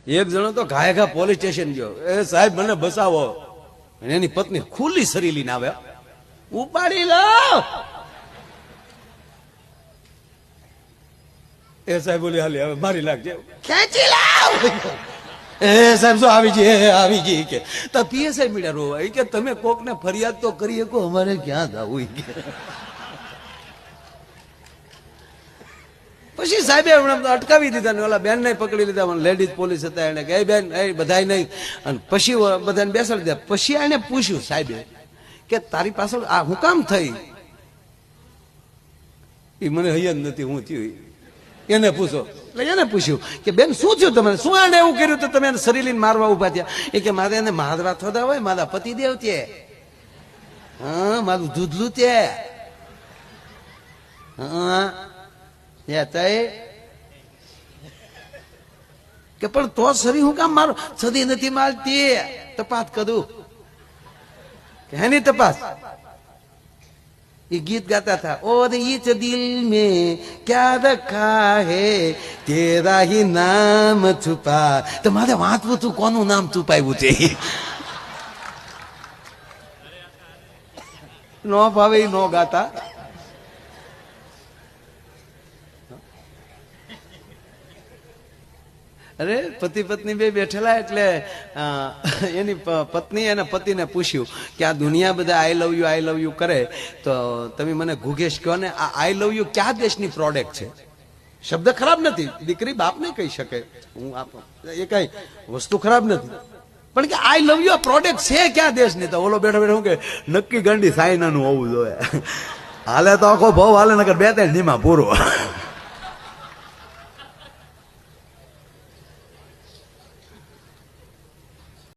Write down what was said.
એક જણો તો ઘાય ઘા પોલીસ સ્ટેશન ગયો, એ સાહેબ મને બચાવો. એની પત્ની ખુલ્લી સરી લઈને આવે, ઉપાડી લો. એ સાહેબ બોલી હાલી હવે મારી લાગજે, ખેંચી લાવ. એ સાહેબ શું આવી જઈએ આવી જઈએ કે તો પીએસઆઈ મીડિયા રોવા કે તમે કોક ને ફરિયાદ તો કરી શકો, અમારે ક્યાં જવું કે. પછી સાહેબે અટકાવી દીધા ને ઓલા બેન ને પકડી લીધા, લેડીઝ પોલીસ હતા, એને કે બેન એ બધાય નહીં. અને પછી બધાને બેસાડી દીધા. પછી એને પૂછ્યું સાહેબે કે તારી પાછળ આ હું કામ થઈ? એ મને હૈયા જ નથી હું થયું. એને પૂછો એટલે એને પૂછ્યું કે બેન શું થયું તમને, શું આને એવું કર્યું તો તમે એને શરીર લઈને મારવા ઉભા થયા? એ કે મારે એને મારવા થોડા હોય, મારા પતિદેવ તે, હા મારું દૂધલું તે, હા કે પણ તો સરી હું કામ મારો? સદી નથી મારતી, તપાસ કરું. એની તપાસ. ये गीत गाता था, और इस दिल में क्या रखा है तेरा ही नाम छुपा. तो मारे वांचવું તું કોનું નામ છુપાવ્યું છે? નો ભાવે નો ગાતા. અરે પતિ પત્ની બે બેઠેલા એટલે એની પત્ની એના પતિને પૂછ્યું કે આ દુનિયા બધા આઈ લવ યુ કરે, તો તમે મને ગુગેશ કહો ને, આ આઈ લવ યુ ક્યાં દેશની પ્રોડક્ટ છે? શબ્દ ખરાબ નથી, દીકરી બાપને કહી શકે, હું એ કઈ વસ્તુ ખરાબ નથી, પણ કે આઈ લવ યુ આ પ્રોડક્ટ છે ક્યાં દેશની? તો ઓલો બેઠો બેઠો કે નક્કી ગાંડી સાયનાનું હોવું જોઈએ, હાલે તો આખો ભાવ હાલે નકર બે ત્રણ ધીમા પૂરો.